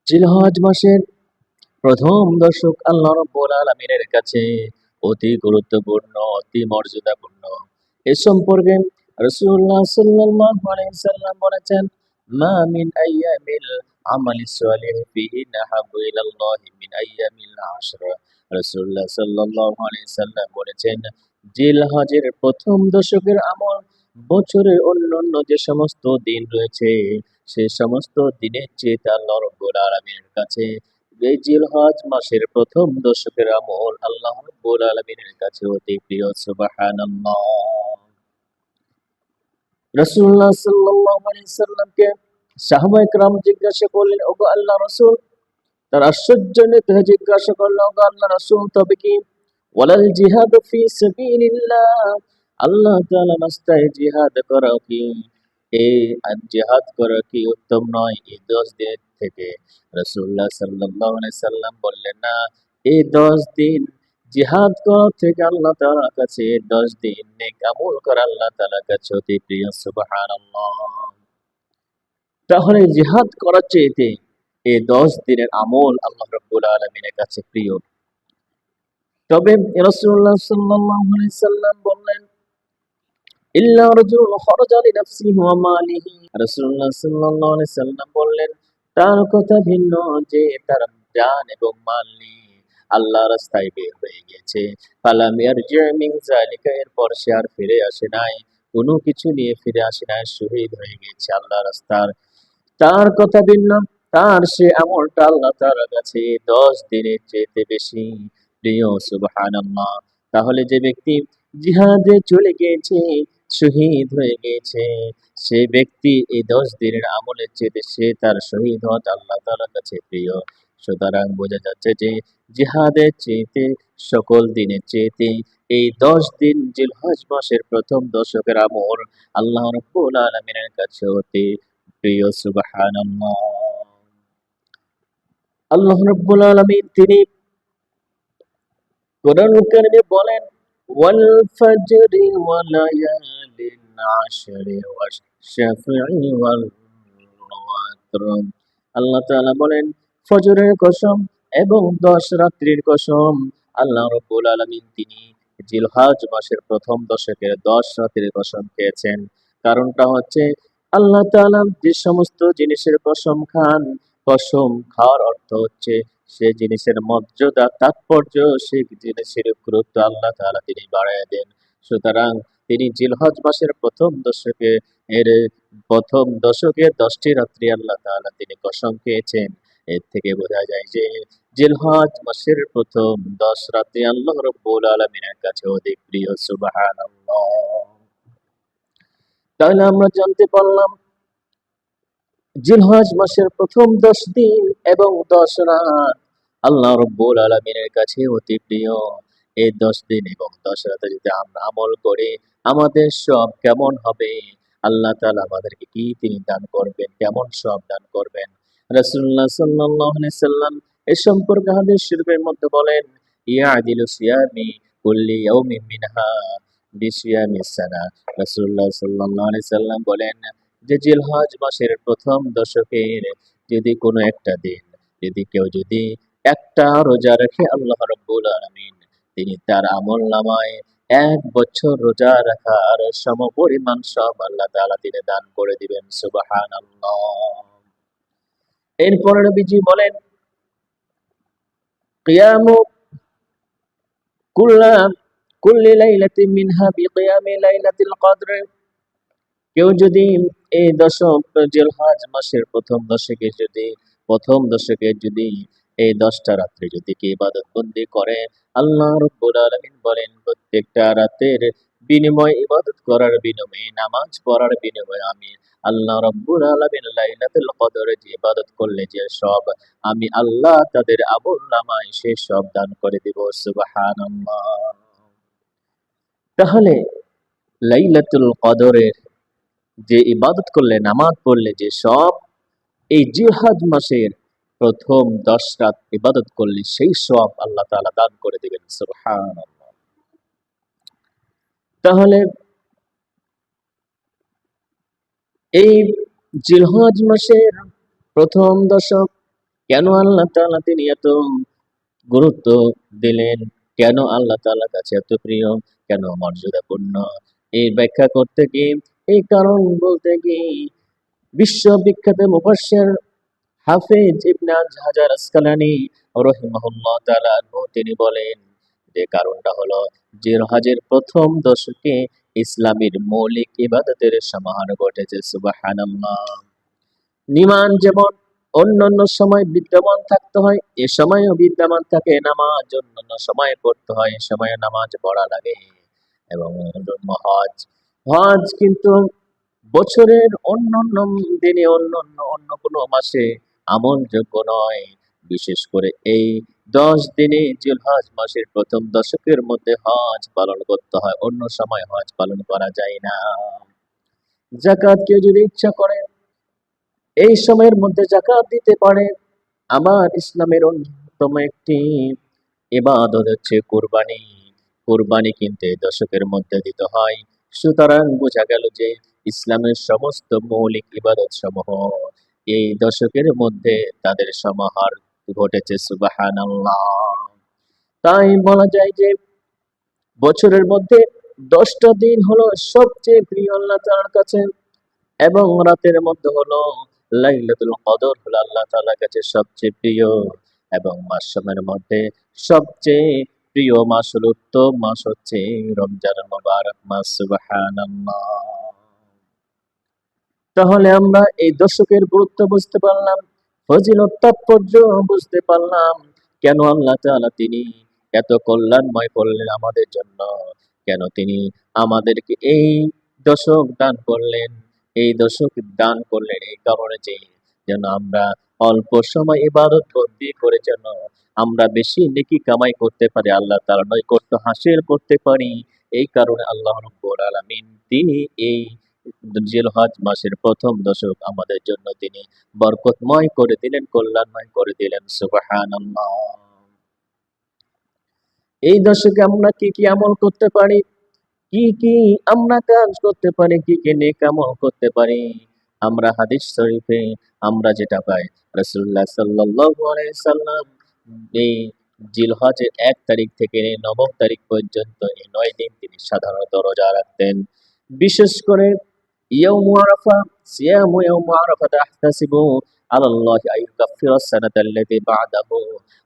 জিলহজ মাসের প্রথম দশক আল্লাহ রাব্বুল আলামিনের কাছে অতি গুরুত্বপূর্ণ, অতি মর্যাদাপূর্ণ। এ সম্পর্কে রাসূলুল্লাহ সাল্লাল্লাহু আলাইহি সাল্লাম বলেছেন, মা মিন আইয়ামিল আমালিস সালিহ ফিহিন্না আহাব্বু ইলাল্লাহি মিন আইয়ামিল আশর। রাসূলুল্লাহ সাল্লাল্লাহু আলাইহি সাল্লাম বলেছেন, জিলহজের প্রথম দশকের আমল বছরের অন্যান্য যে সমস্ত দিন রয়েছে সে সমস্ত দিনের চেয়ে আল্লাহ রাব্বুল আলামিনের কাছে এই জিলহজ মাসের প্রথম দশকের আমল আল্লাহ রাব্বুল আলামিনের কাছে অতি প্রিয়। সুবহানাল্লাহ। রাসূলুল্লাহ সাল্লাল্লাহু আলাইহি সাল্লামকে সাহাবায়ে কেরাম জিজ্ঞাসা করলেন, ওগো আল্লাহ রাসূল, তার আশ্চর্যান্বিত হয়ে জিজ্ঞাসা করল, ওগো আল্লাহ রাসূল, তবে কি ওয়ালাল জিহাদু ফি সাবিলিল্লাহ, আল্লাহ তাআলা রাস্তায় জিহাদ করা কি এই জিহাদ করা কি উত্তম নয় এই 10 দিন থেকে? রাসূলুল্লাহ সাল্লাল্লাহু আলাইহি সাল্লাম বললেন, না, এই 10 দিন জিহাদ করা থেকে আল্লাহ তাআলার কাছে 10 দিন নেক আমল করা আল্লাহ তাআলার কাছে অতি প্রিয়। সুবহানাল্লাহ। তাহলে জিহাদ করার চাইতে এই 10 দিনের আমল আল্লাহ রাব্বুল আলামিনের কাছে প্রিয়। তবে রাসূলুল্লাহ সাল্লাল্লাহু আলাইহি সাল্লাম বললেন, ইল্লা রাজুলুন খারাজা লিনাফসিহি ওয়া মালিহি। রাসূলুল্লাহ সাল্লাল্লাহু আলাইহি সাল্লাম বললেন, তার কথা ভিন্ন, যে তার জান এবং মাল নিয়ে আল্লাহর রাস্তায় বের হয়ে গেছে। ফালাম ইয়ারজি মিন যালিকা, এরপর সে আর ফিরে আসে নাই, কোনো কিছু নিয়ে ফিরে আসে নাই, শহীদ হয়ে গেছে আল্লাহর রাস্তার। তার কথা ভিন্ন, তার সে আমলটা আল্লাহ তাআলার কাছে 10 দিনের চাইতে বেশি প্রিয়। সুবহানাল্লাহ। তাহলে যে ব্যক্তি জিহাদে চলে গিয়েছে, শহীদ হয়ে গিয়েছে, সে ব্যক্তি এই 10 দিনের আমলের চেয়ে সে তার শহীদ হওয়া আল্লাহ তাআলার কাছে প্রিয়। সুতরাং বোঝা যাচ্ছে যে জিহাদের চেয়েতে, সকল দিনের চেয়েতে এই 10 দিন জিলহজ মাসের প্রথম দশকের আমল আল্লাহ রাব্বুল আলামিনের কাছে অতি প্রিয়। সুবহানাল্লাহ। আল্লাহ রাব্বুল আলামিন তিনি কোরআনুল কারীমে বলেন, ওয়াল ফাজরি ওয়া লায়ালিন আশরি ওয়াশ শাফঈ ওয়াল ওয়াতর। আল্লাহ তাআলা বলেন, ফজরের কসম এবং 10 রাত্রির কসম। আল্লাহ রাব্বুল আলামিন তিনি জিলহজ মাসের প্রথম দশকের 10 রাত্রির কসম খেয়েছেন। কারণটা হচ্ছে আল্লাহ তাআলা যে সমস্ত জিনিসের কসম খান, কসম খাওয়ার অর্থ হচ্ছে সে জিনিসের মর্যাদা, তাৎপর্য, সেই জিনিসের গুরুত্ব আল্লাহ তাআলা তিনি বাড়ায় দেন। সুতরাং তিনি জিলহজ মাসের প্রথম দশকে এর প্রথম দশকে 10টি রাত্রি আল্লাহ তাআলা তিনি কসম খেয়েছেন। এর থেকে বোঝা যায় যে জিলহজ মাসের প্রথম 10 রাত্রি আল্লাহ রাব্বুল আলামিনের কাছে অধিক প্রিয়। সুবহানাল্লাহ। তাহলে আমরা জানতে পারলাম জিলহজ মাসের প্রথম 10 দিন এবং 10 রাত আল্লাহ রাব্বুল আলামিনের কাছে অতি প্রিয়। এই 10 দিন এবং 10 রাতে যদি আমরা আমল করি, আমাদের সব কেমন হবে? আল্লাহ তাআলা আমাদেরকে কি তিনি দান করবেন, কেমন সব দান করবেন? রাসূলুল্লাহ সাল্লাল্লাহু আলাইহি সাল্লাম এ সম্পর্কে হাদিস শরীফের মধ্যে বলেন, ইয়াদিলু সিয়ামি কুল্লি ইয়াউমিন মিনহা বিসিয়ামিস সানা। রাসূলুল্লাহ সাল্লাল্লাহু আলাইহি সাল্লাম বলেন যে জিলহজ মাসের প্রথম দশকের যদি কোনো একটা দিন, যদি কেউ যদি একটা রোজা রাখে, আল্লাহ রাব্বুল আলামিন তিনি তার আমলনামায় 1 বছর রোজা রাখার সমপরিমাণ সব আল্লাহ তাআলা তিনি দান করে দিবেন। সুবহানাল্লাহ। এরপরে নবীজি বলেন, কিয়ামু কুল্লা কুল্লি লাইলাতিন মিনহা বিকিয়ামি লাইলাতিল কদর। কেউ যদি এই দশক জিলহজ মাসের প্রথম দশকে যদি এই 10টা রাত্রে যদি কি ইবাদত বন্দি করে, আল্লাহ রাব্বুল আলামিন বলেন প্রত্যেকটা রাতের বিনিময়, ইবাদত করার বিনিময়ে, নামাজ পড়ার বিনিময়ে আমি আল্লাহ রাব্বুল আলামিন লাইলাতুল কদরে যে ইবাদত করলে যে সব আমি আল্লাহ তাদের আমলনামায় সে সব দান করে দিব। সুবহানাল্লাহ। তাহলে লাইলাতুল কদরের যে ইবাদত করলে, নামাজ পড়লে যে সব, এই জিলহজ মাসের প্রথম 10 রাত ইবাদত করলে সেই সব আল্লাহ তাআলা দান করে দিবেন। সুবহানাল্লাহ। তাহলে এই জিলহজ মাসের প্রথম দশক কেন আল্লাহ তাআলা তিনি এত গুরুত্ব দিলেন, কেন আল্লাহ তাআলার কাছে এত প্রিয়, কেন মর্যাদাপূর্ণ, এই ব্যাখ্যা করতে গিয়ে, এই কারণ বলতে গিয়ে বিশ্ববিখ্যাত মুফাসসির হাফেজ ইবনে হাজার আসকালানি রাহিমাহুল্লাহ তাআলা তিনি বলেন যে কারণটা হলো জিলহজের প্রথম দশকে ইসলামের মৌলিক ইবাদতের সমাহার ঘটেছে। সুবহানাল্লাহ। নিমান যেমন অন্যান্য সময় বিদ্যমান থাকতে হয়, এ সময়ও বিদ্যমান থাকে নামাজ, অন্যান্য সময় পড়তে হয়, এ সময় নামাজ পড়া লাগে। এবং হজ, হজ কিন্তু বছরের অন্যান্য দিনে অন্য কোনো মাসে আমলযোগ্য নয়। বিশেষ করে এই 10 দিনে জিলহজ মাসের প্রথম দশকের মধ্যে হজ পালন করতে হয়, অন্য সময় হজ পালন করা যায় না। যাকাত কেউ যদি ইচ্ছা করে এই সময়ের মধ্যে যাকাত দিতে পারে। আমার ইসলামের অন্যতম একটি ইবাদত হচ্ছে কুরবানি। কুরবানি কিন্তু এই দশকের মধ্যে দিতে হয়। সুতরাং বোঝা গেল যে ইসলামের সমস্ত মৌলিক ইবাদত সমূহ এই দশকের মধ্যে তাদের সমাহার ঘটেছে। সুবহানাল্লাহ। তাই বলা যায় যে বছরের মধ্যে 10টা দিন হলো সবচেয়ে প্রিয় আল্লাহ তাআলার কাছে, এবং রাতের মধ্যে হলো লাইলাতুল কদর হলো আল্লাহ তাআলার কাছে সবচেয়ে প্রিয়। এবং মাসের মধ্যে সবচেয়ে প্রিয় মাস হলো, উত্তম মাস হচ্ছে রমজান মুবারক মাস। সুবহানাল্লাহ। তাহলে আমরা এই দশকের গুরুত্ব বুঝতে পারলাম, ফজিলত তাৎপর্য বুঝতে পারলাম, কেন আল্লাহ তাআলা তিনি এত কল্যাণময় করলেন আমাদের জন্য, কেন তিনি আমাদেরকে এই দশক দান করলেন। এই দশক দান করলেন এই কারণে যে যেন আমরা অল্প সময় ইবাদত বন্দি করে যেন আমরা বেশি নেকি কামাই করতে পারি, আল্লাহ তাআলার নৈকট্য হাসিল করতে পারি। এই কারণে আল্লাহ রাব্বুল আলামিন তিনি এই জিলহজ মাসের প্রথম দশক আমাদের জন্য তিনি বরকতময় করে দিলেন, কল্যাণময় করে দিলেন। সুবহানাল্লাহ। এই দশকে আমরা কি কি আমল করতে পারি, কি কি আমরা কাজ করতে পারি, কি কি নেক আমল করতে পারি? আমরা হাদিস শরীফে আমরা যেটা পাই, রাসূলুল্লাহ সাল্লাল্লাহু আলাইহি সাল্লাম এই জিলহজের 1 তারিখ থেকে 9 তারিখ পর্যন্ত এই 9 দিন তিনি সাধারণত রোজা রাখতেন। বিশেষ করে ইয়াউমু আরাফা, সিয়ামু ইয়াউমু আরাফাতা আহতাসিবু আলাল্লাহি আইয়ুকাফিরা সানাতাল্লাতী বা'দাহু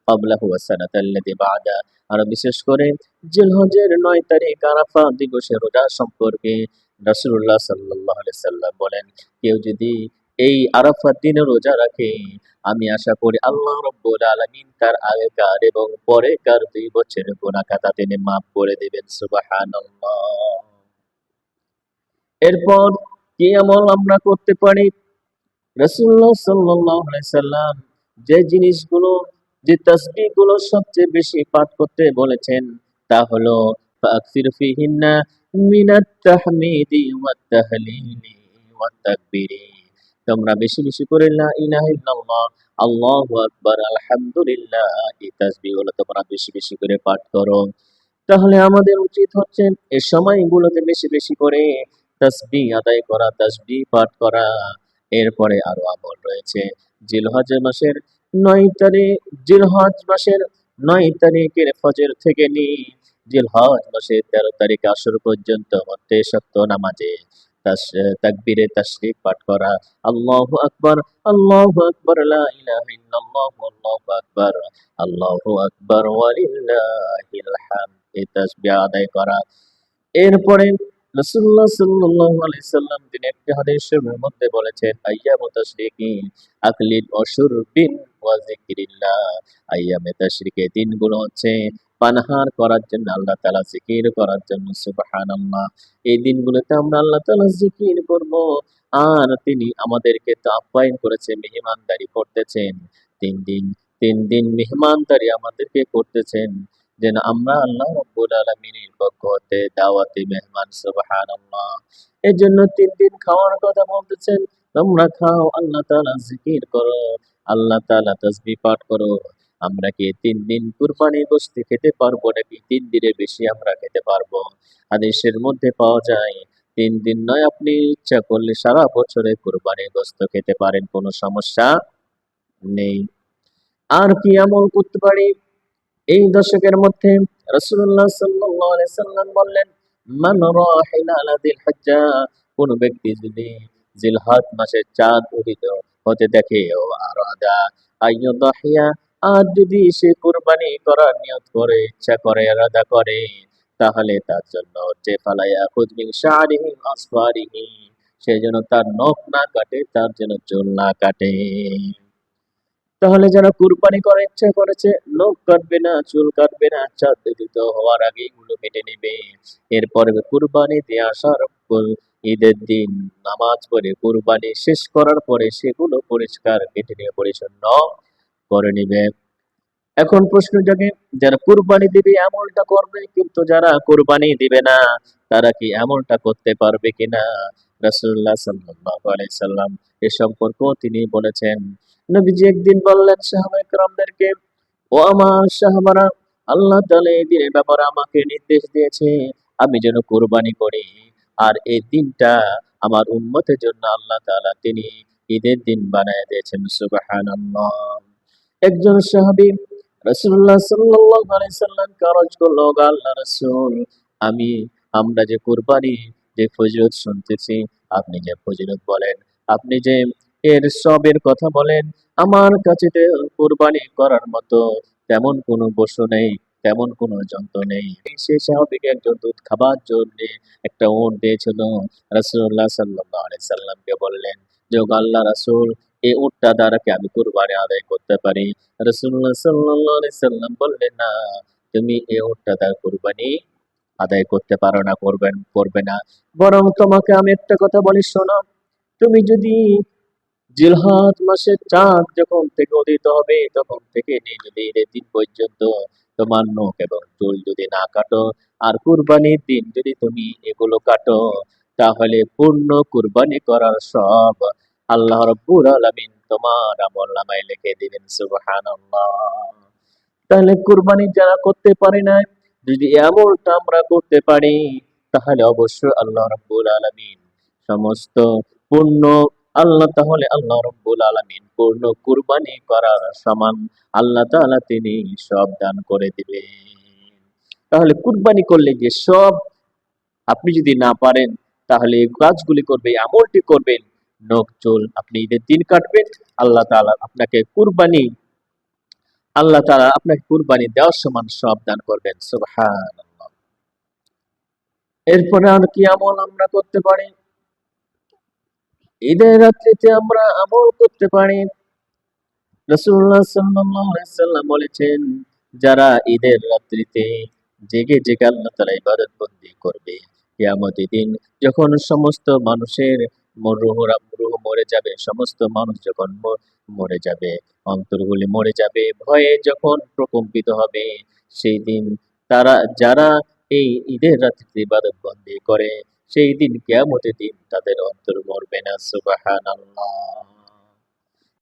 ক্বাবলাহু ওয়া সানাতাল্লাতী বা'দা। আর বিশেষ করে জিলহজের 9 তারিখ আরাফা দিবসে রোজা সম্পর্কে রাসূলুল্লাহ সাল্লাল্লাহু আলাইহি সাল্লাম বলেন, কেউ যদি এই আরাফার দিনে রোজা রাখে, আমি আশা করি আল্লাহ রাব্বুল আলামিন তার আগেকার এবং পরেকার 2 বছরের গুনাহ খাতা তিনি মাফ করে দিবেন। সুবহানাল্লাহ। এরপর কি আমল আমরা করতে পারি? রাসূলুল্লাহ সাল্লাল্লাহু আলাইহি সাল্লাম যে জিনিসগুলো, যে তাসবিহগুলো সবচেয়ে বেশি পাঠ করতে বলেছেন তা হলো ফাকসির ফিহিন্না মিনাত তাহমিদি ওয়াত তাহলিলি ওয়াত তাকবীরি। তোমরা বেশি বেশি করে লা ইলাহা ইল্লাল্লাহ, আল্লাহু আকবার, আলহামদুলিল্লাহ, এই তাসবিহগুলো তোমরা বেশি বেশি করে পাঠ করো। তাহলে আমাদের উচিত হচ্ছে এই সময়গুলোতে বেশি বেশি করে তাসবিহ আদায় করা, তাসবিহ পাঠ করা। এরপরে আরো আমল রয়েছে। জিলহজ মাসের 9 তারিখ, জিলহজ মাসের 9 তারিখের ফজর থেকে নিয়ে জিলহজ মাসের 13 তারিখ আসর পর্যন্ত মধ্যে শক্ত নামাজে তাকবীরে তাশরিক পাঠ করা। আল্লাহু আকবার, আল্লাহু আকবার, লা ইলাহা ইল্লাল্লাহ, আল্লাহু আকবার, আল্লাহু আকবার ওয়া লিল্লাহিল হামদ, এই তাসবিহ আদায় করা। এরপরে রাসূলুল্লাহ সাল্লাল্লাহু আলাইহি সাল্লাম তিনি একটি হাদিসের মধ্যে বলেছেন, আইয়ামু তাশরিকিন আকলিন ওয়া শুরবিন ওয়া যিকরিল্লাহ। আইয়ামে তাশরিকের দিনগুলো হচ্ছে পানাহার করার জন্য, আল্লাহ তাআলা জিকির করার জন্য। সুবহানাল্লাহ। এই দিনগুলোতে আমরা আল্লাহ তাআলা জিকির করব। আর তিনি আমাদেরকে তো আপ্যায়ন করেছে, মেহমানদারি করতেছেন। 3 দিন 3 দিন মেহমানদারি আমাদেরকে করতেছেন, যেন আমরা আল্লাহ রাব্বুল আলামিনের পক্ষ হতে দাওয়াতি মেহমান। সুবহানাল্লাহ। এজন্য 3 দিন খাওয়ার কথা বলতেছেন। তোমরা খাও, আল্লাহ তাআলা জিকির করো, আল্লাহ তাআলা তাসবিহ পাঠ করো। আমরা কি 3 দিন কুরবানি গোশত খেতে পারবো নাকি 3 দিনের বেশি আমরা খেতে পারবো? হাদিসের মধ্যে পাওয়া যায় 3 দিন নয়, আপনি ইচ্ছা করলে সারা বছরে কুরবানি গোশত খেতে পারেন, কোনো সমস্যা নেই। আর কি আমল করতে পারি এই দশকের মধ্যে? রাসূলুল্লাহ সাল্লাল্লাহু আলাইহি সাল্লাম বললেন, মান রাআ হিলাল যিল হজ্জা, কোন ব্যক্তি যদি জিলহজ মাসের চাঁদ উদিত হতে দেখে, ও আরাদা আইয়ুদাহিয়া, আর যদি সে কুরবানি করার নিয়ত করে, ইচ্ছা করে, ইরাদা করে, তাহলে তার জন্য হচ্ছে ফালায়া খুদ মিন শা'রিহি আসফারিহি, সে যেন তার নখ না কাটে, তার যেন চুল না কাটে। তাহলে যারা কুরবানি করার ইচ্ছা করেছে, নখ কাটবে না, চুল কাটবে না, চাঁদ উদিত হওয়ার আগে এগুলো কেটে নেবে। এরপরে কুরবানি দিয়ে আসার পর ঈদের দিন নামাজ পড়ে কুরবানি শেষ করার পরে সেগুলো পরিষ্কার কেটে নিয়ে পরিচ্ছন্ন করে নিবে। এখন প্রশ্ন জাগে, যারা কুরবানি দিবে আমলটা করবে, কিন্তু যারা কুরবানি দিবে না তারা কি আমলটা করতে পারবে কিনা? রাসূলুল্লাহ সাল্লাল্লাহু আলাইহি সাল্লাম এ সম্পর্কেও তিনি বলেছেন। নবীজি একদিন বললেন সাহাবায়ে কেরামদেরকে, ও আমার সাহাবারা, আল্লাহ তাআলা এই দিনের ব্যাপারে আমাকে নির্দেশ দিয়েছে আমি যেন কুরবানি করি। আর এই দিনটা আমার উম্মতের জন্য আল্লাহ তাআলা তিনি ঈদের দিন বানায় দিয়েছেন। সুবহানাল্লাহ। একজন সাহাবী রাসূলুল্লাহ সাল্লাল্লাহু আলাইহি সাল্লামকে আরজ করল, ওগো আল্লাহর রাসূল, আমি আমরা যে কুরবানি যে ফজিলত শুনতেছি, আপনি যে ফজিলত বলেন, আপনি যে এর সবের কথা বলেন, আমার কাছে তো কুরবানি করার মতো তেমন কোনো পশু নেই, তেমন কোনো জন্তু নেই। সেই সাহাবীকে একজন দুধ খাবার জন্য একটা উট দিয়েছিল। রাসূলুল্লাহ সাল্লাল্লাহু আলাইহি সাল্লামকে বললেন যে, ওগো আল্লাহর রাসূল, এই উটটা দ্বারা কি আমি কুরবানি আদায় করতে পারি? রাসূলুল্লাহ সাল্লাল্লাহু আলাইহি সাল্লাম বললেন, না, তুমি এই উটটা দ্বারা কুরবানি আদায় করতে পারো না, করবে না। বরং তোমাকে আমি একটা কথা বলি শোনো, তুমি যদি জিলহজ মাসের চাঁদ যখন থেকে উদিত হবে তখন থেকে নিয়ে যদি ঈদের দিন পর্যন্ত তোমার নখ এবং চুল যদি না কাটো, আর কুরবানির দিন যদি তুমি এগুলো কাটো, তাহলে পূর্ণ কুরবানি করার সব আল্লাহ রাব্বুল আলামিন তোমার আমলনামায় লিখে দিবেন। সুবহানাল্লাহ। তাহলে কুরবানি যারা করতে পারে না, যদি এই আমলটা আমরা করতে পারি, তাহলে অবশ্যই আল্লাহ রাব্বুল আলামিন সমস্ত পূর্ণ আল্লাহ রাব্বুল আলামিন পূর্ণ কুরবানি করার সমান আল্লাহ তাআলা তিনি সব দান করে দিবেন। তাহলে কুরবানি করলে যে সব আপনি যদি না পারেন, তাহলে এই কাজগুলি করবে, এই আমলটি করবেন, নখ চুল আপনি ঈদের দিন কাটবেন, আল্লাহ তাআলা আপনাকে কুরবানি আল্লাহ তাআলা আপনাকে কুরবানি দেওয়ার সমান সব দান করবেন। সুবহানাল্লাহ। এরপরে আর কি আমল আমরা করতে পারি? ঈদের রাত্রিতে আমরা আমল করতে পারি। রাসূলুল্লাহ সাল্লাল্লাহু আলাইহি সাল্লাম বলেছেন, যারা ঈদের রাত্রিতে জেগে জেগে আল্লাহ তাআলার ইবাদত বন্দী করবে, কিয়ামতের দিন যখন সমস্ত মানুষের রূহ মরে যাবে, সমস্ত মানুষ যখন মরে যাবে, অন্তরগুলি মরে যাবে, ভয়ে যখন প্রকম্পিত হবে, সেই দিন যারা এই ঈদের রাত্রিতে ইবাদত বন্দী করে, সেই দিন কিয়ামতের দিন তাদের অন্তর মরবে না। সুবহানাল্লাহ।